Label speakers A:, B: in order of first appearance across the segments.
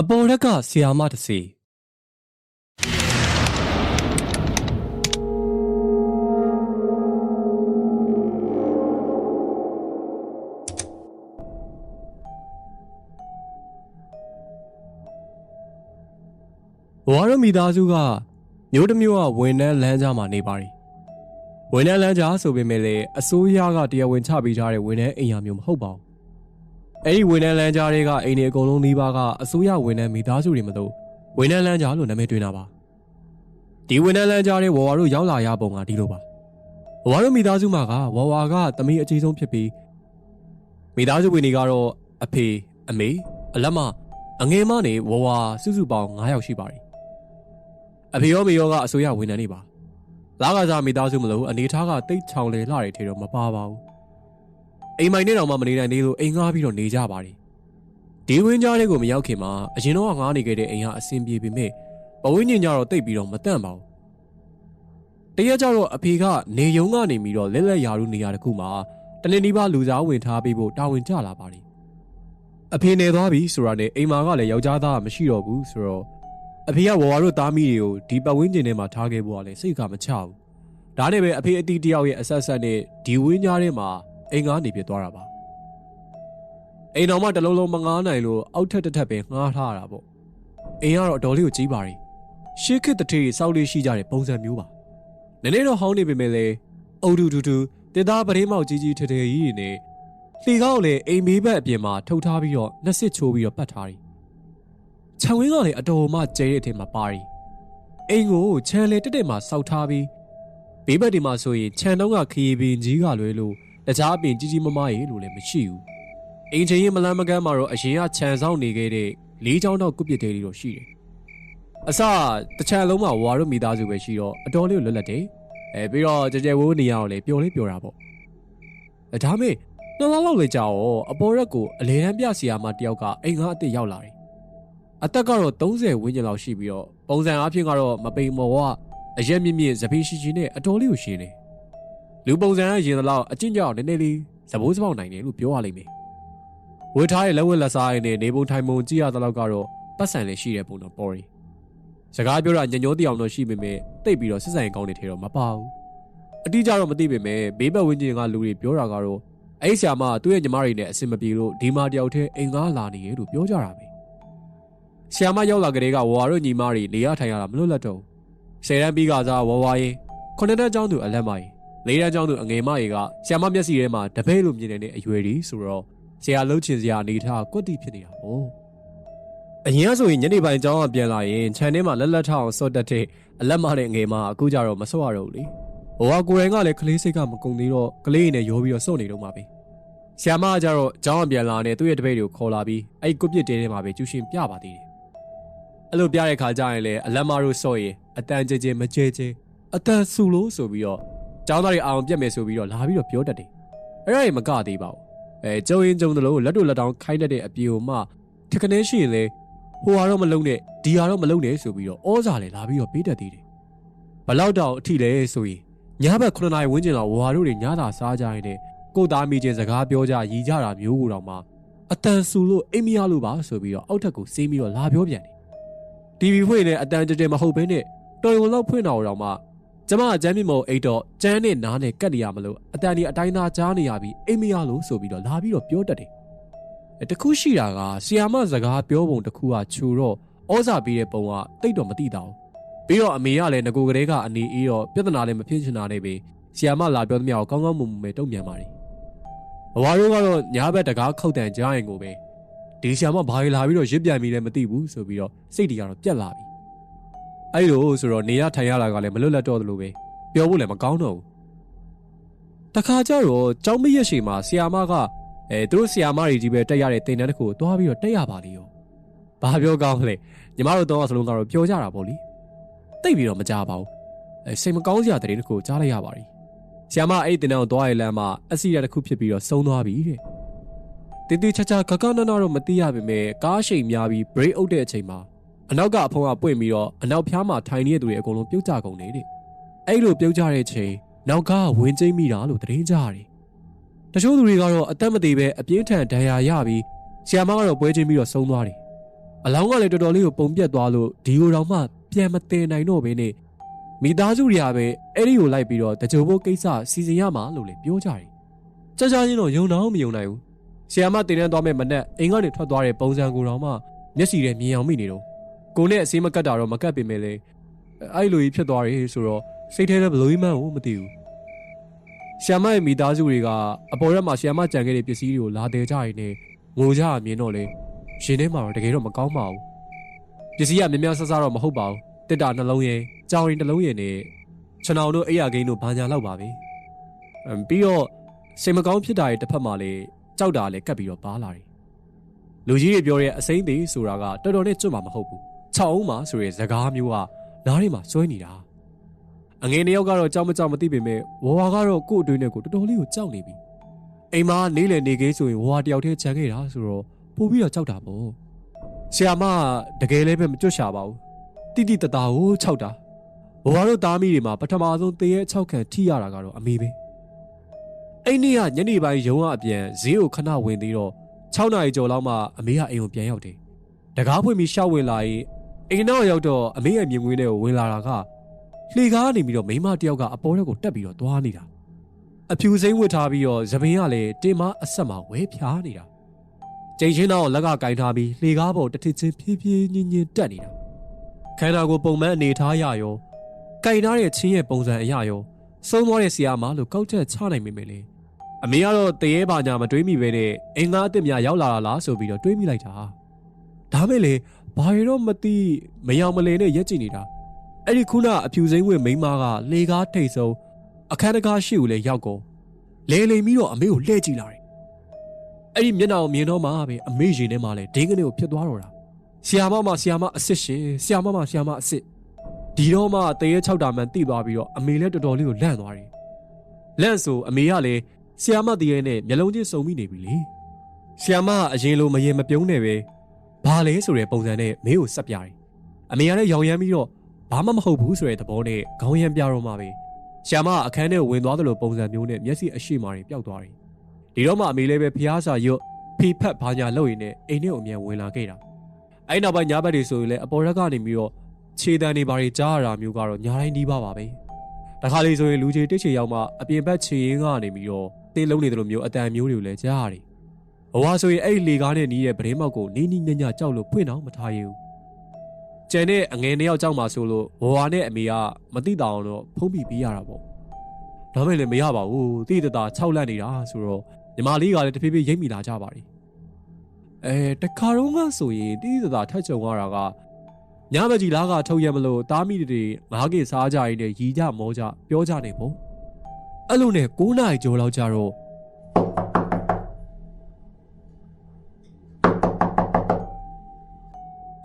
A: အပေါ်ရက်ကဆီယာမတစ်စီဝါရမိသားစုကမျိုးတစ်မျိုးကဝန်ထမ်းလမ်းကြားမှာနေပါတယ်ဝန်ထမ်းလမ်းကြားဆိုပေမဲ့လည်းအစိုးရကတရားဝင်ချပေးထားတဲ့ဝန်ထမ်းအိမ်ယာမျိုးမဟုတ်ပါဘူးအဲ့ဒီဝန်ထမ်းလမ်းကြားတွေကအိမ်တွေအကုန်လုံးနှီးပါကအစိုးရဝန်ထမ်းမိသားစုတွေမလို့ဝန်ထမ်းလမ်းကြားလို့နာမည်တွင်တာပါဒီဝန်ထမ်းလမ်းကြားတွေဝါတို့ရောက်လာရပုံကဒီလိုပါဝါတို့မိသားစုမှာကဝါကသမီးအကြီးဆုံးဖြစ်ပြီးမိသားစုဝင်တွေကတော့အဖေအမေအလက်မအငယ်မနဲ့ဝါစုစုပေါင်း9ယောက်ရှိပါတယ်အဖေရောမေရောကအစိုးရဝန်ထမ်းတွေပါလာကစားမိသားစုမလို့အနေထားကတိတ်ချောင်လေလှတယ်ထေတော့မပါပါဘူးအိမ်မိုင်နဲ့တော့မှမနေနိုင်သေးလို့အိမ်ငှားပြီးတော့နေကြပါတယ်ဒီဝင်းကြားလေးကိုမရောက်ခင်မှာအရင်တော့ငှားနေခဲ့တဲ့အိမ်ကအဆင်ပြေပေမဲ့ပဝင်းညင်ကြတော့တိတ်ပြီးတော့မတန့်ပါဘူးတရက်ကျတော့အဖေကနေယုံကနေပြီးတော့လက်လက်ရာလူနေရာတခုမှာတနေ့နီးပါးလူစားဝင်ထားပေးဖို့တာဝန်ကျလာပါတယ်အဖေနေသွားပြီဆိုတာနဲ့အိမ်မာကလည်းယောက်ျားသားမရှိတော့ဘူးဆိုတော့အဖေကဝါတို့သားမီးတွေကိုဒီပတ်ဝန်းကျင်ထဲမှာထားခဲ့ဖို့ကလည်းစိတ်ကမချဘူးဒါနဲ့ပဲအဖေအတီးတယောက်ရဲ့အဆက်ဆက်နဲ့ဒီဝင်းကြားထဲမှာအိမ်ကနေပြသွားတာပါအိမ်တော်မှတလုံးလုံးမငားနိုင်လို့အောက်ထက်တစ်ထပ်ပဲငားထားရတာပေါ့အိမ်ကတော့အတော်လေးကိုကြီးပါတယ်ရှေးခေတ်တထေးစောက်လေးရှိကြတဲ့ပုံစံမျိုးပါနည်းနည်းတော့ဟောင်းနေပေမဲ့လည်းအုတ်တူတစ်သားပရင်းမောက်ကြီးကြီးထထကြီးတွေနဲ့လှေကောက်လည်းအိမ်မေးဘက်အပြင်မှာထုတ်ထားပြီးတော့နှစ်စစ်ချိုးပြီးတော့ပတ်ထားတယ်ခြံဝင်းကလည်းအတော်မှကျဲတဲ့အထင်မှာပါတယ်အိမ်ကိုခြံလေတက်မှာစောက်ထားပြီးဘေးဘက်ဒီမှာဆိုရင်ခြံတုံးကခရီးပင်ကြီးကလွဲလို့တခြားအပင်ကြီးကြီးမမရေလို့လည်းမရှိဘူးအိမ်ချင်းရင်မလန်းမကန်းမှာတော့အရင်ကခြံဆောင်နေခဲ့တဲ့လေးချောင်းတော့ကုပစ်တဲလေးတော့ရှိတယ်အစတစ်ခြံလုံးမှာဝါတို့မိသားစုပဲရှိတော့အတော်လေးလွတ်လပ်တယ်ပြီးတော့ကြကြဝိုးနေရအောင်လေပျော်လေးပျော်တာပေါ့ဒါမဲ့နှစ်လလောက်လေကြာတော့အပေါ်ရက်ကိုအလေတန်းပြစီယာမတယောက်ကအိမ်ကအစ်စ်ရောက်လာတယ်အသက်ကတော့30ဝန်းကျင်လောက်ရှိပြီးတော့ပုံစံအဖြစ်ကတော့မပိန်မော်ကအရက်မြင့်မြင့်သပင်းရှိရှိနဲ့အတော်လေးကိုရှင်းတယ်လူပုံစံရင်တော့အကျင့်ကြောင့်နည်းနည်းလေးသဘောစပေါက်နိုင်တယ်လို့ပြောရလိမ့်မယ်ဝတ်ထားတဲ့လက်ဝတ်လက်စားရည်နဲ့နေပုံထိုင်ပုံကြည့်ရတဲ့လောက်ကတော့ပတ်စံလည်းရှိတဲ့ပုံတော့ပေါ်ရီစကားပြောတာညညိုးတိအောင်တော့ရှိပေမဲ့တိတ်ပြီးတော့စစ်ဆိုင်ကောင်းနေထဲတော့မပါဘူးအတိအကျတော့မသိပေမဲ့ဘေးဘက်ဝင်းကျင်ကလူတွေပြောတာကတော့အဲ့ဆရာမသူ့ရဲ့ညီမတွေနဲ့အဆင်မပြေလို့ဒီမှာတယောက်တည်းအိမ်ကားလာနေရလို့ပြောကြတာပဲဆရာမရောက်လာကလေးကဝါတို့ညီမတွေနေရထိုင်ရတာမလွတ်လပ်တော့10တန်းပြီးကစားဝါရင်9တန်းကျောင်းသူအလက်မရင်4တန်းကျောင်းသူအငယ်မရေကဆရာမမျက်စိထဲမှာတပည့်လိုမြင်နေတဲ့အရွယ်ကြီးဆိုတော့ဆရာလှုပ်ချင်စရာအနေထားကွက်တိဖြစ်နေတာပေါ့အရင်ကဆိုရင်ညနေပိုင်းကျောင်းကပြန်လာရင်ခြံထဲမှာလက်လက်ထအောင်စော့တက်တဲ့အလက်မတဲ့ငယ်မအခုကြတော့မစော့ရတော့ဘူးလေဟိုကကိုယ်တိုင်ကလည်းကလေးစိတ်ကမကုန်သေးတော့ကလေးနဲ့ရောပြီးတော့စော့နေတော့မှာပဲဆရာမကကြတော့ကျောင်းကပြန်လာနေသူ့ရဲ့တပည့်တွေကိုခေါ်လာပြီးအဲ့ကွက်ပစ်တဲထဲမှာပဲကျူရှင်ပြပါသေးတယ်အဲ့လိုပြတဲ့ခါကျရင်လည်းအလက်မတို့စော့ရင်အတန်ကြဲမကြဲအတန်ဆူလို့ဆိုပြီးတော့ကျောင်းသားတွေအောင်ပြတ်မယ်ဆိုပြီးတော့လာပြီးတော့ပြောတတ်တယ်အဲ့ဒါကြီးမကသေးပါဘူးကျုံရင်ကျုံတယ်လို့လက်တို့လက်တောင်းခိုင်းတတ်တဲ့အပြေကိုမှထက်ကနေရှိရင်လေဟိုဟာတော့မလုံးနဲ့ဒီဟာတော့မလုံးနဲ့ဆိုပြီးတော့ဩဇာလေလာပြီးတော့ပေးတတ်သေးတယ်ဘလောက်တောင်အထိလဲဆိုရင်ညဘက်9နာရီဝန်းကျင်လောက်ဝါတို့တွေညသာစားကြရင်ကိုသားမိချင်းစကားပြောကြရည်ကြတာမျိုးကိုတော့မှအတန်ဆူလို့အိမ်မရလို့ပါဆိုပြီးတော့အောက်ထက်ကိုစေးပြီးတော့လာပြောပြန်တယ်တီဗီဖွင့်နေအတန်ကြဲမဟုတ်ဘဲနဲ့တော်ရုံလောက်ဖွင့်တော့မှကျမအကျမ်းမြင့်မို့အိတ်တော့ကျန်းနဲ့နားနဲ့ကတ်နေရမလို့အတန်ဒီအတိုင်းသားကြားနေရပြီးအိမ်မရလို့ဆိုပြီးတော့လာပြီးတော့ပြောတတ်တယ်တခုရှိတာကဆီယာမစကားပြောပုံတခုကခြူတော့ဩဇာပေးတဲ့ပုံကတိတ်တော့မသိတာဘူးပြီးတော့အမေကလည်းငကိုကလေးကအနေအေးတော့ပြဿနာလည်းမဖြစ်ချင်တာနဲ့ပဲဆီယာမလာပြောသမျှကိုကောင်းကောင်းမွန်မွန်ပဲတုံ့ပြန်ပါတယ်ဘဝတို့ကတော့ညာဘက်တကားခောက်တန်ကြားရင်ကိုပဲဒီဆီယာမဘာလာပြီးတော့ရစ်ပြန်ပြီးလည်းမသိဘူးဆိုပြီးတော့စိတ်တွေကတော့ပြက်လာပြီအဲ့လိုဆိုတော့နေရထိုင်ရတာကလည်းမလွတ်လပ်တော့သလိုပဲပြောဖို့လည်းမကောင်းတော့ဘူးတခါကျတော့ကျောင်းမရက်ရှိမှာဆီယာမကသူတို့ဆီယာမတွေကြီးပဲတက်ရတဲ့တင်တန်းတစ်ခုကိုတွားပြီးတော့တက်ရပါလေရောဘာပြောကောင်းလဲညီမတို့တော့စလုံးကတော့ပြောကြတာပေါ့လေတိတ်ပြီးတော့မကြပါဘူးစိတ်မကောင်းစရာတဲ့တစ်ခုကြားလိုက်ရပါပြီဆီယာမအဲ့တင်တန်းကိုတွားရလမ်းမှာအစီရတစ်ခုဖြစ်ပြီးတော့ဆုံးသွားပြီတဲ့တင်းတင်းချာချာကကနနာတော့မသိရပါမယ်ကားရှိန်များပြီး break အုပ်တဲ့အချိန်မှာအနောက်ကအဖုံးကပွင့်ပြီးတော့အနောက်ဖျားမှာထိုင်နေတဲ့သူတွေအကုန်လုံးပြုတ်ကြကုန်နေတဲ့အဲ့လိုပြုတ်ကြတဲ့အချိန်နောက်ကဝင်ကျိမ့်မိတာလို့သတင်းကြရတယ်တချို့သူတွေကတော့အသက်မသေးပဲအပြင်းထန်ဒဏ်ရာရပြီးဆီယာမကတော့ပွဲချင်းပြီးတော့ဆုံးသွားတယ် အလောင်းကလည်းတော်တော်လေးကိုပုံပြတ်သွားလို့ဒီကိုတော့မှပြန်မတင်နိုင်တော့ဘဲနဲ့မိသားစုတွေကပဲအဲ့ဒီကိုလိုက်ပြီးတော့တကြိုဖို့ကိစ္စစီစဉ်ရမှာလို့လည်းပြောကြတယ်။ကြာချင်းတော့ယုံတော့မယုံနိုင်ဘူး။ဆီယာမတင်တန်းသွားမဲ့မနဲ့အိမ်ကနေထွက်သွားတဲ့ပုံစံကိုတော့မှမျက်စီထဲမြင်အောင်မိနေတော့ကိုနဲ့အစည်းမကတ်တာတော့မကတ်ပင်ပဲလေအဲ့လိုကြီးဖြစ်သွားတယ်ဆိုတော့စိတ်ထဲလည်းဘလို့မှန်းကိုမသိဘူး။ဆီယာမရဲ့မိသားစုတွေကအပေါ်ရက်မှာဆီယာမကြံခဲ့တဲ့ပစ္စည်းတွေကိုလာတယ်ကြရင်းနဲ့ငိုကြရမြင်တော့လေရှင်ထဲမှာတော့တကယ်တော့မကောင်းပါဘူးပစ္စည်းကမြများဆဆတော့မဟုတ်ပါဘူးတစ်တာနှလုံးရဲ့ကြောင်ရင်တစ်လုံးရဲ့နဲ့ခြံအောင်တို့အိယာကိန်းတို့ဘာညာလောက်ပါပဲပြီးတော့စိတ်မကောင်းဖြစ်တာရဲ့တစ်ဖက်မှာလေကြောက်တာလည်းကပ်ပြီးတော့ပါလာတယ်လူကြီးတွေပြောတဲ့အစိမ့်သေးဆိုတာကတော်တော်နဲ့ကျွတ်မှာမဟုတ်ဘူး6အောင်မှာဆိုရဲစကားမျိုးကနားထဲမှာစွဲနေတာအငယ်နှစ်ယောက်ကတော့ကြောက်မကြောက်မသိပေမဲ့ဝဝကတော့ကို့အတွင်းနဲ့ကိုတော်တော်လေးကိုကြောက်နေပြီအိမ်မှာနေလေနေကင်းဆိုရင်ဝဝတယောက်တည်းခြံခဲ့တာဆိုတော့ပို့ပြီးတော့ကြောက်တာပေါ့ဆရာမတကယ်လည်းပဲမကြွရှာပါဘူးတိတိတသားကိုခြောက်တာဘဝတို့သားမိတွေမှာပထမဆုံးတရေ6ခန့်ထိရတာကတော့အမေပဲအဲ့နေ့ကညနေပိုင်းရုံးကအပြန်ဈေးကိုခဏဝင်သေးတော့6နာရီကျော်လောက်မှအမေကအိမ်ကိုပြန်ရောက်တယ်တကားဖွင့်ပြီးရှောက်ဝင်လာရင်အိမ်နောက်ရောက်တော့အမေရဲ့မြင်ကွင်းထဲကိုဝင်လာတာကလှေကားနေပြီးတော့မိန်းမတယောက်ကအပေါ်ထဲကိုတက်ပြီးတော့သွားနေတာအဖြူစိမ့်ဝတ်ထားပြီးတော့သပင်ကလည်းတင်မအဆက်မှာဝဲဖြားနေတာကျိန်ချင်းတော့လက်ကကင်ထားပြီးလှေကားပေါ်တစ်ထစ်ချင်းဖြည်းဖြည်းညင်ညင်တက်နေတာခန္ဓာကိုယ်ပုံမှန်အနေထားရရောကင်ထားတဲ့ချင်းရဲ့ပုံစံအရရောဆုံးသွားတဲ့ဆရာမလို့ကောက်ချက်ချနိုင်မိမယ်လေအမေကတော့တရေပါညာမတွေးမိပဲနဲ့အင်္ဂါအစ်စ်များရောက်လာတာလားဆိုပြီးတော့တွေးမိလိုက်တာဒါမဲ့လေဘာရတော့မသိမယောင်မလင်နဲ့ရက်ကြည့်နေတာအဲ့ဒီခုနအဖြူစိမ့်ဝင်မိန်းမကလေကားထိတ်ဆုံးအခန်းတကားရှိကိုလည်းရောက်ကုန်လေလိမ်ပြီးတော့အမေကိုလှည့်ကြည့်လာတယ်အဲ့ဒီမျက်နှာကိုမြင်တော့မှပဲအမေရင်ထဲမှာလည်းဒင်းကနေကိုဖြစ်သွားတော့တာဆီယာမအစ်စ်ရှင်ဆီယာမအစ်စ်ဒီတော့မှတရေ6တာမှန်တိသွားပြီးတော့အမေလည်းတော်တော်လေးကိုလန့်သွားတယ်လန့်ဆိုအမေကလည်းဆီယာမတရေနဲ့မျက်လုံးချင်းစုံမိနေပြီလေဆီယာမကအရင်လိုမရင်မပြုံးနဲ့ပဲဘာလဲဆိုတဲ့ပုံစံနဲ့မင်းကိုဆက်ပြတယ်အမေကလည်းရောင်ရမ်းပြီးတော့ဘာမှမဟုတ်ဘူးဆိုတဲ့သဘောနဲ့ခေါင်းရမ်းပြတော့မှပဲဆီယာမအခန်းထဲကိုဝင်သွားသလိုပုံစံမျိုးနဲ့မျက်စိအရှိမာတွေပျောက်သွားတယ်ဒီတော့မှအမေလည်းပဲဖျားစာရွတ်ဖီဖက်ဘာညာလုပ်ရင်းနဲ့အိမ်ထဲကိုအမြန်ဝင်လာခဲ့တာအဲ့နောက်ပိုင်းညဘက်တွေဆိုရင်လည်းအပေါ်ရက်ကနေပြီးတော့ခြေတန်းတွေဘာတွေကြားရတာမျိုးကတော့ညာတိုင်းဒီပါပါပဲတခါလေဆိုရင်လူကြီးတစ်ချေရောက်မှအပြင်ဘက်ခြေရင်းကနေပြီးတော့တင်းလုံးနေတယ်လို့မျိုးအတန်မျိုးတွေကိုလည်းကြားရတယ်ဘဝဆိုရင်အဲ့လေကားနဲ့နီးရဲ့ပရင်းမောက်ကိုနီးနီးညံ့ညံ့ကြောက်လို့ဖွင့်တော့မထားရဘူးကျန်တဲ့အငယ်နှစ်ယောက်ကြောက်မှဆိုလို့ဘဝနဲ့အမေကမသိတာအောင်တော့ဖုံးပြီးပေးရတာပေါ့ဒါမဲ့လည်းမရပါဘူးတိတတာ6လက်နေတာဆိုတော့ညီမလေးကလည်းတဖြည်းဖြည်းရိပ်မိလာကြပါပြီတခါတော့ကဆိုရင်တိတိတတာထက်ကြုံရတာကညမကြီးလားကထုတ်ရမလို့တားမိတွေငါးကင်စားကြရင်းနဲ့ရီကြမောကြပြောကြနေပေါ့အဲ့လိုနဲ့9နာရီကျော်လောက်ကြတော့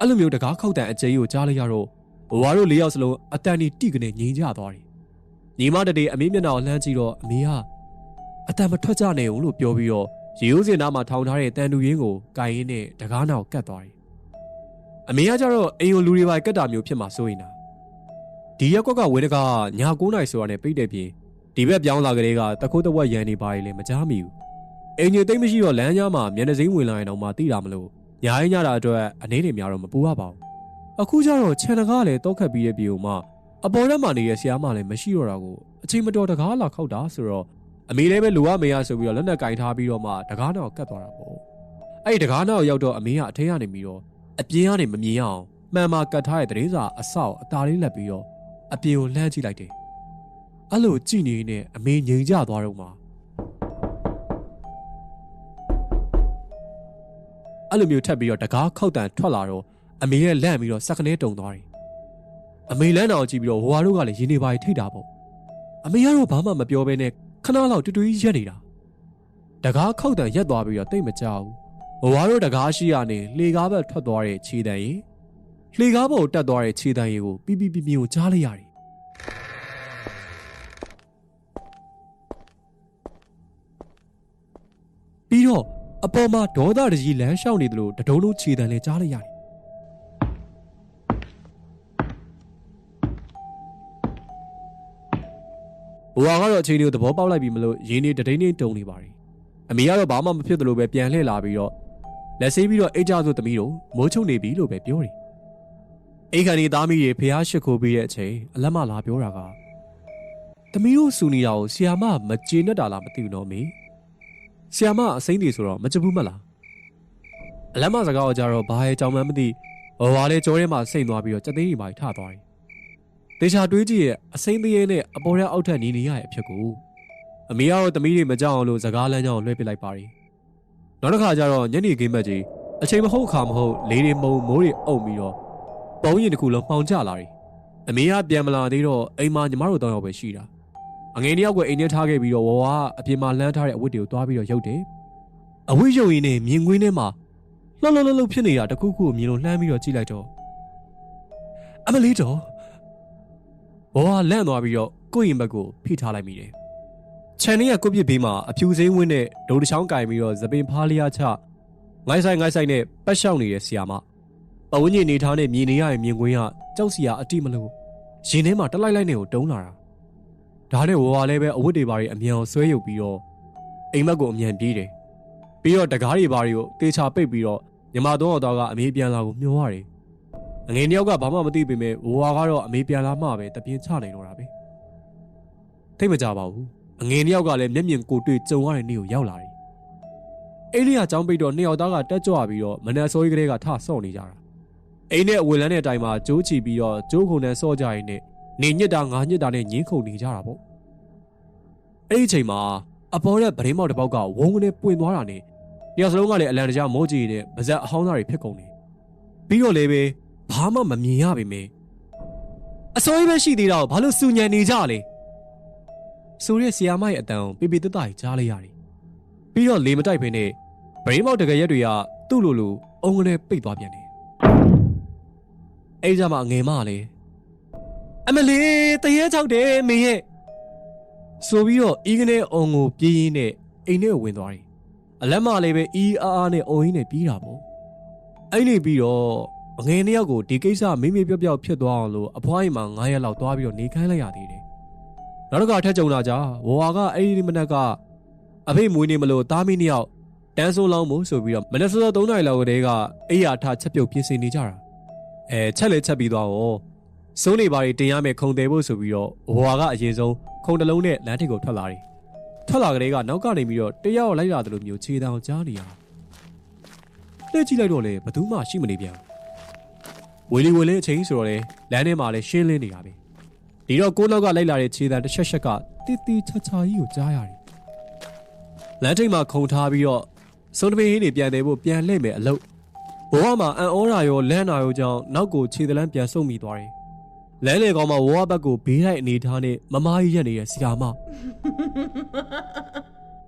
A: အဲ့လိုမျိုးတကားခောက်တန်အကျဉ်းကိုကြားလိုက်ရတော့ဘဝတို့၄ယောက်စလုံးအတန်တီတိကနေငြိမ်ကြသွားတယ်ညီမတည်းအမေမျက်နှာကိုလှမ်းကြည့်တော့အမေကအတန်မထွက်ကြနဲ့ဦးလို့ပြောပြီးတော့ရေဦးစင်သားမှာထောင်ထားတဲ့တန်တူရင်းကိုကိုင်ရင်းနဲ့တကားနောက်ကတ်သွားတယ်အမေကကြတော့အိမ်ကိုလူတွေပါကတ်တာမျိုးဖြစ်မှာစိုးရင်တာဒီရက်ကွက်ကဝင်းတကားည9နာရီဆိုတာနဲ့ပိတ်တဲ့ပြင်ဒီဘက်ပြောင်းလာကလေးကတခိုးတဝက်ရန်နေပါလေလည်းမကြားမိဘူးအိမ်ကြီးသိမ့်မရှိတော့လမ်းကြားမှာမျက်နှာစိမ်းဝင်လာရင်တော့မှသိတာမလို့ညာရင်းညတာအတွက်အနေနဲ့များတော့မပူရပါဘူးအခုကျတော့ခြံတကားလည်းတောက်ခတ်ပြီးတဲ့ပြေကိုမှအပေါ်ထဲမှာနေတဲ့ဆရာမလည်းမရှိတော့တာကိုအချိန်မတော်တကားလာခောက်တာဆိုတော့အမေလည်းပဲလိုရမေးရဆိုပြီးတော့လက်နဲ့ကင်ထားပြီးတော့မှတကားနောက်ကတ်သွားတာပေါ့အဲ့ဒီတကားနောက်ရောက်တော့အမေကအထဲကနေပြီးတော့အပြင်ကနေမမြင်အောင်မှန်မှာကတ်ထားတဲ့သတင်းစာအဆောက်အသားလေးလက်ပြီးတော့အပြင်ကိုလှမ်းကြည့်လိုက်တယ်အဲ့လိုကြည့်နေနေအမေငြိမ်ကြသွားတော့မှအဲ့လိုမျိုးထပ်ပြီးတော့တကားခောက်တန်ထွက်လာတော့အမေရဲ့လန့်ပြီးတော့စက်ကနေတုံသွားတယ်အမေလန့်တော်ကြည့်ပြီးတော့ဟိုဟာတို့ကလည်းရင်းနေပါထိတ်တာပေါ့အမေကတော့ဘာမှမပြောဘဲနဲ့ခဏလောက်တူတူကြီးရက်နေတာတကားခောက်တန်ရက်သွားပြီးတော့တိတ်မကြောက်ဘူးဟိုဟာတို့တကားရှိရနေလှေကားဘက်ထွက်သွားတဲ့ခြေတံရီလှေကားပေါ်တက်သွားတဲ့ခြေတံရီကိုပြပြကိုကြားလိုက်ရတယ်ပြီးတော့အပေါ်မှာဒေါသတကြီးလမ်းလျှောက်နေသလိုတဒုံလုံးခြေတံလည်းကြားလိုက်ရတယ်ဘဝကတော့အချိန်တွေကိုသဘောပေါက်လိုက်ပြီမလို့ရင်းနေတဒိန်းတုံနေပါ ರಿ အမေကတော့ဘာမှမဖြစ်သလိုပဲပြန်လှည့်လာပြီးတော့ လက်ဆေးပြီးတော့အိတ်ကြဆိုသမီးတို့မိုးချုံနေပြီလို့ပဲပြောတယ်အိတ်ခန်ဒီသားမီးတွေဖះရှိခိုးပြီးတဲ့အချိန်အလက်မလာပြောတာကသမီးတို့စူနေတာကိုဆီယာမမကျေနပ်တာလားမသိဘူးနော်မေဆီယာမအစိမ့်တွေဆိုတော့မကြဘူးမလားအလက်မစကားကိုကြတော့ဘာရဲ့ကြောင်မှန်းမသိဟော်ဝါလေးကြောထဲမှာစိမ့်သွားပြီးတော့စက်သိန်းတွေပါထသွားတယ်တေချာတွေးကြည့်ရဲ့အစိမ့်သေးရဲ့နဲ့အပေါ်ထဲအောက်ထပ်နေနေရရဲ့အဖြစ်ကိုအမေကတော့သမီးတွေမကြောက်အောင်လို့စကားလမ်းကြောင်းကိုလွှဲပစ်လိုက်ပါတယ်နောက်တစ်ခါကျတော့ညနေခင်းဘက်ကြီးအချိန်မဟုတ်အခါမဟုတ်လေးတွေမုံမိုးတွေအုပ်ပြီးတော့ပုံရင်တစ်ခုလုံးမှောင်ကျလာတယ်အမေကပြန်မလာသေးတော့အိမ်မှာညီမတို့တောင်းရောက်ပဲရှိတာအငယ်တယောက်ကအိမ်ထဲထားခဲ့ပြီးတော့ဝဝကအပြင်မှာလှမ်းထားတဲ့အဝတ်တွေကိုသွားပြီးတော့ရုပ်တယ်အဝတ်ရုပ်ရည်နဲ့မြင်ကွင်းထဲမှာလှုပ်လှုပ်ဖြစ်နေတာတခုခုကိုမြင်လို့လှမ်းပြီးတော့ကြည့်လိုက်တော့အမလေးတော်ဝဝလန့်သွားပြီးတော့ကိုယ့်ရင်ဘက်ကိုဖိထားလိုက်မိတယ်ခြံလေးကကိုပြစ်ဘေးမှာအဖြူစိမ်းဝင်းနဲ့ဒိုတချောင်းကင်ပြီးတော့သပင်ဖားလျားချငိုင်းဆိုင်နဲ့ပတ်လျှောက်နေတဲ့ဆီယာမပဝန်းကျင်နေထားနဲ့မြင်နေရရင်မြင်ကွင်းကကြောက်စီယာအတိမလို့ရင်ထဲမှာတလိုက်လိုက်နဲ့ကိုတုံးလာတာဒါနဲ့ဝဝလည်းပဲအဝတ်တွေပါအမြန်ဆွဲရုပ်ပြီးတော့အိမ်မက်ကိုအမြန်ပြေးတယ်ပြီးတော့တကားတွေပါတွေကိုတေချာပိတ်ပြီးတော့ညီမတော်တော်ကအမေပြန်လာကိုမျှော်ရတယ်အငယ်တယောက်ကဘာမှမသိပေမဲ့ဝဝကတော့အမေပြန်လာမှပဲတပြင်းချနေတော့တာပဲထိတ်မကြပါဘူးအငယ်တယောက်ကလည်းမျက်မြင်ကိုတွေ့ကြုံရတဲ့နေ့ကိုရောက်လာတယ်အိမ်လေးကကြောင်းပိတ်တော့နှစ်ယောက်သားကတက်ကြွပြီးတော့မနက်စောကြီးကလေးကထဆော့နေကြတာအိမ်နဲ့အဝေလန်းတဲ့အတိုင်းမှာကျိုးချီပြီးတော့ကျိုးခုန်နဲ့ဆော့ကြရင်နဲ့နေညစ်တာငါညစ်တာနဲ့ညင်းခုန်နေကြတာပေါ့အဲ့ဒီအချိန်မှာအပေါ်တဲ့ဗရင်းမောက်တစ်ပေါက်ကဝုန်းကနေပွင့်သွားတာနဲ့တယောက်စလုံးကလည်းအလံတကြားမိုးကြည့်နဲ့ဗဇက်အဟောင်းသားတွေဖြစ်ကုန်တယ်ပြီးတော့လည်းပဲဘာမှမမြင်ရပါမယ်အစိုးရပဲရှိသေးတာကိုဘာလို့စူညံနေကြလဲဆိုရဲဆီယာမရဲ့အတန်ကိုပေပေတတကြားလိုက်ရတယ်ပြီးတော့လေမတိုက်ဖ ೇನೆ ဗရင်းမောက်တကယ်ရက်တွေကသူ့လိုအုံကနေပိတ်သွားပြန်တယ်အဲ့ကြမှာငယ်မလည်းအမလေးတရေချောက်တယ်မင်းရဲ့ဆိုပြီးတော့အီးကနေအုံကိုပြေးရင်းနဲ့အိမ်ထဲကိုဝင်သွားတယ်အလက်မလေးပဲအီးအားအားနဲ့အုံရင်းနဲ့ပြေးတာပေါ့အဲ့နေပြီးတော့အငယ်နှစ်ယောက်ကိုဒီကိစ္စမိမိပြော့ဖြစ်သွားအောင်လို့အဖွားအိမ်မှာ9ရက်လောက်သွားပြီးတော့နေခိုင်းလိုက်ရသေးတယ်နောက်တစ်ခါထက်ကြုံလာကြဝဝကအဲ့ဒီမနက်ကအဖေမွေးနေမလို့သားမီးနှစ်ယောက်တန်းစိုးလောင်းမို့ဆိုပြီးတော့မနက်စောစော3နာရီလောက်ကတည်းကအိယာထချက်ပြုတ်ပြင်ဆင်နေကြတာချက်လေချက်ပြီးသွားတော့စိုးနေပါရီတင်ရမယ်ခုံတယ်ဖို့ဆိုပြီးတော့ဝဝကအရင်ဆုံးခုံတလုံးနဲ့လမ်းထိပ်ကိုထွက်လာတယ်ထွက်လာကလေးကနောက်ကနေပြီးတော့တယောက်လိုက်လာတယ်လို့မျိုးခြေတောင်ကြားနေရလှည့်ကြည့်လိုက်တော့လေဘယ်သူမှရှိမနေပြန်ဝေလီအချိန်ဆိုတော့လေလမ်းထဲမှာလည်းရှင်းလင်းနေတာပဲဒီတော့ကိုလောက်ကလိုက်လာတဲ့ခြေတံတစ်ချက်ကတီတီချာချာကြီးကိုကြားရတယ်လမ်းထိပ်မှာခုံထားပြီးတော့စုံတပင်းဟင်းတွေပြန်တယ်ဖို့ပြန်လှည့်မယ်အလုပ်ဘဝမှာအန်ဩရာရောလမ်းနာရောကြောင့်နောက်ကိုခြေတလန်းပြန်ဆုပ်မိသွားတယ်လမ်းလေကောင်မှာဝဝဘက်ကိုဘေးလိုက်အနေထားနဲ့မမားကြီးရက်နေတဲ့ဆီယာမ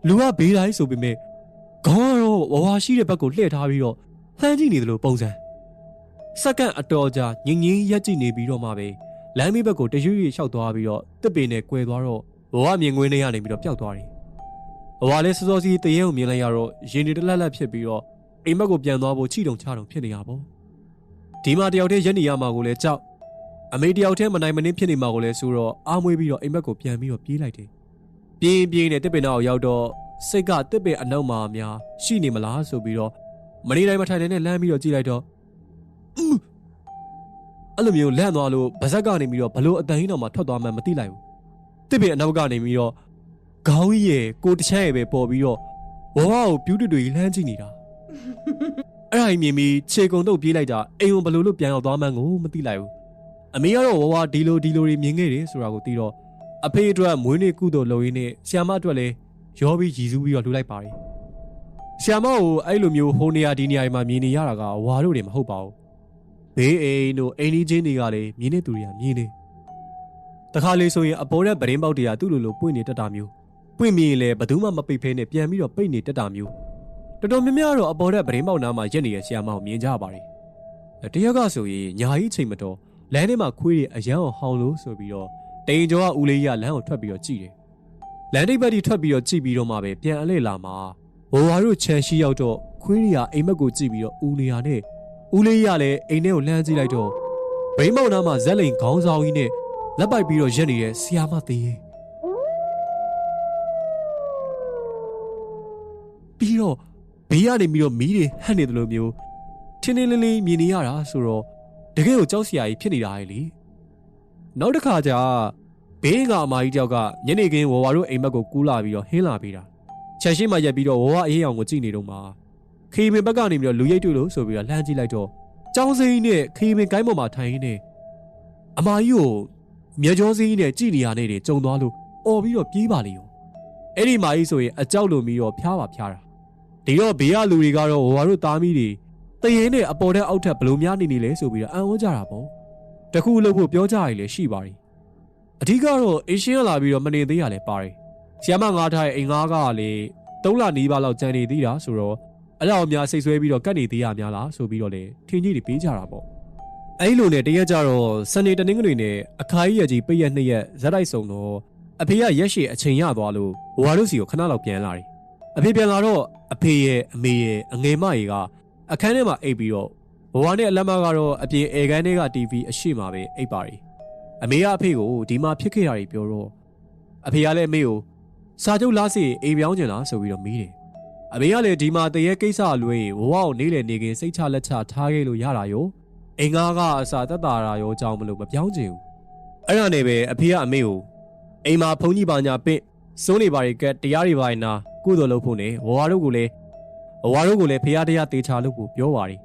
A: လူကဘေးလိုက်ဆိုပေမဲ့ခေါင်းကတော့ဝဝရှိတဲ့ဘက်ကိုလှည့်ထားပြီးတော့လှမ်းကြည့်နေတယ်လို့ပုံစံစက္ကန့်အတော်ကြာငင်းရက်ကြည့်နေပြီးတော့မှပဲလမ်းမီးဘက်ကိုတရွေ့လျှောက်သွားပြီးတော့တစ်ပင်နဲ့ကွယ်သွားတော့ဝဝမြင်ကွင်းထဲကနေပြီးတော့ပျောက်သွားတယ်ဝဝလည်းစောစောစီးတရေကိုမြင်လိုက်ရတော့ရင်တွေတလက်လက်ဖြစ်ပြီးတော့အိမ်ဘက်ကိုပြန်သွားဖို့ချီတုံချတုံဖြစ်နေရပေါ့ဒီမှာတယောက်တည်းရက်နေရမှာကိုလည်းကြောက်အမေတယောက်တည်းမနိုင်မနှင်းဖြစ်နေမှာကိုလည်းဆိုတော့အားမွေးပြီးတော့အိမ်ဘက်ကိုပြန်ပြီးတော့ပြေးလိုက်တယ်ပြင်းနဲ့တစ်ပင်နောက်ရောက်တော့စိတ်ကတစ်ပင်အနောက်မှာများရှိနေမလားဆိုပြီးတော့မနေတိုင်းမထိုင်နိုင်နဲ့လမ်းပြီးတော့ကြည့်လိုက်တော့အဲ့လိုမျိုးလန့်သွားလို့ဗဇက်ကနေပြီးတော့ဘလို့အတန်ကြီးတော့မှထွက်သွားမှမသိလိုက်ဘူးတစ်ပင်အနောက်ကနေပြီးတော့ခေါင်းကြီးရဲ့ကိုတချမ်းရဲ့ပဲပေါ်ပြီးတော့ဝဝကိုပြူးတွေလှမ်းကြည့်နေတာအဲ့ဒါကြီးမြင်ပြီးခြေကုံတော့ပြေးလိုက်တာအိမ်ကိုဘလို့ပြန်ရောက်သွားမှန်းကိုမသိလိုက်ဘူးအမေကတော့ဝဝဒီလိုတွေမြင်ခဲ့တယ်ဆိုတာကိုသိတော့အဖေအတွက်မွေးနေ့ကုသိုလ်လုပ်ရင်းနဲ့ဆီယာမအတွက်လည်းရောပြီးရည်စူးပြီးတော့လှူလိုက်ပါတယ်ဆီယာမကိုအဲ့လိုမျိုးဟိုနေရာဒီနေရာမှာမြင်နေရတာကဝါတို့တွေမဟုတ်ပါဘူးဘေးအိမ်တို့အိမ်ကြီးချင်းတွေကလည်းမြင်နေသူတွေကမြင်နေတခါလေဆိုရင်အပေါ်တဲ့ဗရင်ပေါက်တွေကသူ့လိုပွင့်နေတတ်တာမျိုးပွင့်မြင်လည်းဘယ်သူမှမပိတ်ဖဲနဲ့ပြန်ပြီးတော့ပိတ်နေတတ်တာမျိုးတော်တော်များများတော့အပေါ်တဲ့ဗရင်ပေါက်နားမှာရက်နေတဲ့ဆီယာမကိုမြင်ကြပါတယ်တရက်ကဆိုရင်ညာကြီးချိန်မတော်လမ်းထဲမှာခွေးတွေအရန်အောင်ဟောင်းလို့ဆိုပြီးတော့တိန်ကျော်ကဦးလေးရလမ်းကိုထွက်ပြီးတော့ကြည့်တယ်လမ်းတိတ်ဘက်ကြီးထွက်ပြီးတော့ကြည့်ပြီးတော့မှပဲပြန်အလဲလာမှာဝဝတို့ခြံရှိရောက်တော့ခွေးတွေကအိမ်မက်ကိုကြည့်ပြီးတော့ဦးနေရနဲ့ဦးလေးရလည်းအိမ်ထဲကိုလှမ်းကြည့်လိုက်တော့ဘိန်းမောင်နားမှာဇက်လိန်ခေါင်းဆောင်ကြီးနဲ့လက်ပိုက်ပြီးတော့ရက်နေတဲ့ဆီယာမသေးရင်ပြီးတော့ ဘေးကနေပြီးတော့မီးတွေဟန့်နေတယ်လို့မျိုးထင်းထင်းလင်းလင်းမြင်နေရတာဆိုတော့တကယ်ကိုကြောက်စရာကြီးဖြစ်နေတာလေနောက်တစ်ခါကျဘေးကအမကြီးတယောက်ကညနေခင်းဝဝတို့အိမ်မက်ကိုကူးလာပြီးတော့ဟင်းလာပေးတာချက်ရှိမှရက်ပြီးတော့ဝဝအေးအောင်ကိုကြည့်နေတော့မှခေမင်ဘက်ကနေပြီးတော့လူရိတ်တွေ့လို့ဆိုပြီးတော့လှမ်းကြည့်လိုက်တော့ကျောင်းစိမ်းနဲ့ခေမင်ကိုင်းပေါ်မှာထိုင်နေအမကြီးကိုမြေကျောစိမ်းနဲ့ကြည်နေရနေတယ်ကြုံသွားလို့អော်ပြီးတော့ပြေးပါလေရောအဲ့ဒီမာကြီးဆိုရင်အကြောက်လို့ပြီးတော့ဖျားပါဖျားတာဒီတော့ဘေးကလူတွေကတော့ဝဝတို့သားမီးတွေတရေနဲ့အပေါ်တဲ့အောက်ထက်ဘလို့များနေလဲဆိုပြီးတော့အံ့ဩကြတာပေါ့တခုလို့ဖို့ပြောကြရည်လည်းရှိပါရီအဓိကတော့အရှင်ကလာပြီးတော့မနေသေးရလဲပါတယ်ဆီယမငါးထားရဲ့အိမ်ငါးကလေ3 လနီးပါးလောက်ကျန်နေသေးတာဆိုတော့အဲ့လောက်များစိတ်ဆွဲပြီးတော့ကတ်နေသေးရများလားဆိုပြီးတော့လေထင်ကြီးတွေပေးကြတာပေါ့အဲ့လိုနဲ့တရက်ကြတော့စနေတနင်္ဂနွေနဲ့အခါကြီးရကြီးပိတ်ရက်2ရက်ဇက်တိုက်ဆုံတော့အဖေကရက်ရှည်အချိန်ရသွားလို့ဝါတို့စီကိုခဏလောက်ပြန်လာတယ်အဖေပြန်လာတော့အဖေရဲ့အမေရဲ့အငယ်မကြီးကအခန်းထဲမှာအိပ်ပြီးတော့ဘဝနဲ့အလက်မကတော့အပြင်အေကန်းထဲက TV အရှိမှာပဲအိပ်ပါရီအမေကအဖေကိုဒီမှာဖြစ်ခဲ့တာတွေပြောတော့အဖေကလည်းအမေကိုစာချုပ်လားစီအိမ်ပြောင်းကျင်လားဆိုပြီးတော့မေးတယ်အမေကလည်းဒီမှာတရေကိစ္စလွှဲရင်ဘဝကိုနေလေနေခင်စိတ်ချလက်ချထားခဲ့လို့ရတာရောအိမ်ငါးကအစာတက်တာရာရောကြောင်းမလို့မပြောင်းချင်ဘူးအဲ့ဒါနဲ့ပဲအဖေကအမေကိုအိမ်မှာဖုန်းကြီးပါညာပင့်စိုးနေပါရီကတရားတွေပါနာကုသိုလ်လုပ်ဖို့နဲ့ဝါတို့ကိုလည်းဖះတရားတေချာလို့ပြောပါရီ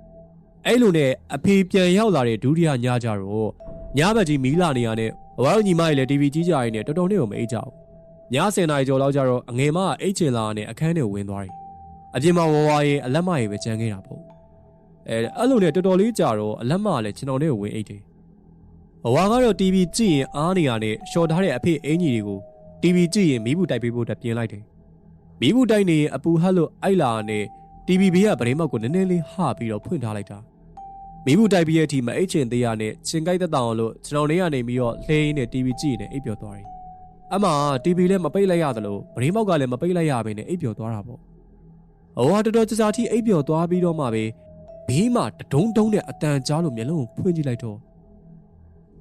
A: အဲ့လိုနဲ့အဖေပြန်ရောက်လာတဲ့ဒုတိယညကြတော့ညဘက်ကြီးမီးလာနေရတဲ့ဝါတို့ညီမကြီးလည်း TV ကြီးကြရင်းနဲ့တော်တော်နဲ့ကိုမအိပ်ကြဘူးည10 နာရီကျော်လောက်ကြတော့အငယ်မကအိတ်ချင်လာတဲ့အခန်းထဲဝင်သွားတယ်အပြင်မှာဝဝရဲ့အလက်မကြီးပဲကျန်ခဲ့တာပေါ့အဲ့လိုနဲ့တော်တော်လေးကြာတော့အလက်မကလည်းကျွန်တော်နဲ့ကိုဝင်အိတ်တယ်ဝါကတော့ TV ကြည့်ရင်အားနေရနဲ့ရှော့ထားတဲ့အဖေအင်ကြီးတွေကို TV ကြည့်ရင်မီးဘူးတိုက်ပေးဖို့တက်ပြင်လိုက်တယ်မီးဘူးတိုက်နေရင်အပူဟတ်လို့အိုက်လာနဲ့ TV ဘေးကပရင်းမောက်ကိုနည်းနည်းလေးဟပြီးတော့ဖွင့်ထားလိုက်တာမီးဘူးတိုက်ပြီးတဲ့အထိမအိတ်ချင်သေးရနဲ့ချင်းကိုက်တက်တောင်လို့ကျွန်တော်နေရနေပြီးတော့လှဲရင်းနဲ့ TV ကြည့်နေအိပ်ပျော်သွားတယ်အမှ TV လည်းမပိတ်လိုက်ရသလိုပရင်းမောက်ကလည်းမပိတ်လိုက်ရဘဲနဲ့အိပ်ပျော်သွားတာပေါ့ဟိုကတော်တော်ကြာထိအိပ်ပျော်သွားပြီးတော့မှပဲဘေးမှာတဒုံနဲ့အတန်ကြားလို့မျက်လုံးကိုဖွင့်ကြည့်လိုက်တော့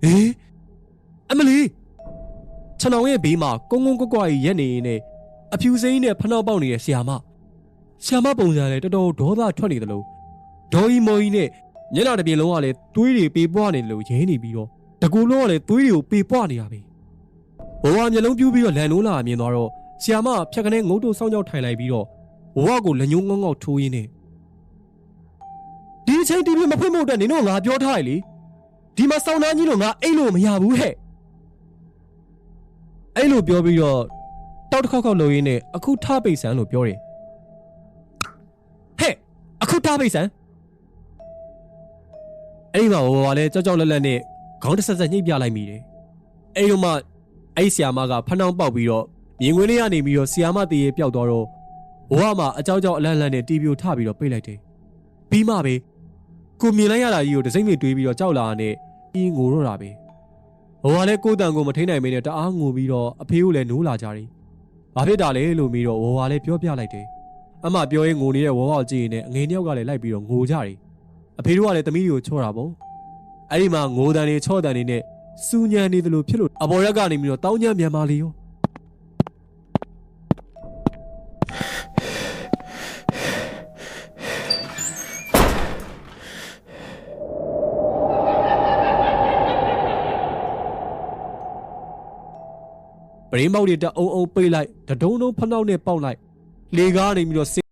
A: ဟေးအမလီကျွန်တော်ရဲ့ဘေးမှာကုန်းကွက်ကြီးရက်နေနေအဖြူစိမ်းနဲ့ဖနှောက်ပေါက်နေတဲ့ဆီယာမပုံစံလည်းတော်တော်ဒေါသထွက်နေတယ်လို့ဒေါ်ကြီးမော်ကြီးနဲ့ညနာတစ်ပြေလုံးကလည်းသွေးတွေပေပွားနေတယ်လို့ရဲနေပြီးတော့တကူလုံးကလည်းသွေးတွေကိုပေပွားနေရပြီဘဝမျက်လုံးပြူးပြီးတော့လန်နိုးလာမြင်သွားတော့ဆီယာမဖြတ်ကနေငုတ်တုတ်ဆောင်းကြောက်ထိုင်လိုက်ပြီးတော့ဘဝကိုလက်ညှိုးငေါငေါထိုးရင်းနဲ့ဒီအချိန် TV မဖွင့်ဖို့အတွက်နင်တို့ငါပြောထားရလေဒီမှာစောင်းနှမ်းကြီးလို့ငါအိတ်လို့မရဘူးဟဲ့အဲ့လိုပြောပြီးတော့တောက်တစ်ခေါက်လို့ရင်းနဲ့အခုထပိတ်ဆန်းလို့ပြောတယ်ဟဲ့အခုထပိတ်ဆန်းအဲ့ဒီမှာဟိုကလည်းကြောက်လက်နဲ့ခေါင်းတစ်ဆက်ညှိပြလိုက်မိတယ်အဲ့လိုမှအဲ့ဆီယာမကဖနှောင်းပေါက်ပြီးတော့မြင်ကွင်းလေးကနေပြီးတော့ဆီယာမတည်ရပျောက်သွားတော့ဘဝမှာအကြောက်အလန့်နဲ့ TV ကိုထပြီးတော့ပိတ်လိုက်တယ်ပြီးမှပဲကိုမြင်လိုက်ရတာကြီးကိုတစိမ့်မိတွေးပြီးတော့ကြောက်လာတဲ့ပြီးငိုတော့တာပဲဘဝလည်းကိုယ်တန်ကိုမထိန်နိုင်မင်းနဲ့တအားငိုပြီးတော့အဖေကိုလည်းနိုးလာကြတယ်ဘာဖြစ်တာလဲလို့ပြီးတော့ဝဝလည်းပြောပြလိုက်တယ်အမပြောရင်ငိုနေတဲ့ဝဝကိုကြည့်ရင်အငယ်နှစ်ယောက်ကလည်းလိုက်ပြီးတော့ငိုကြတယ်အဖေတို့ကလည်းသမီးကိုချော့တာပေါ့အဲ့ဒီမှာငိုတန်တွေချော့တန်တွေနဲ့စူညံနေသလိုဖြစ်လို့အပေါ်ရက်ကနေပြီးတော့တောင်းညံ့မြန်မာလေးရောပရင်းပေါက်တွေတအုံပိတ်လိုက်တဒုံဖနှောက်နဲ့ပေါက်လိုက်လေကားနေပြီးတော့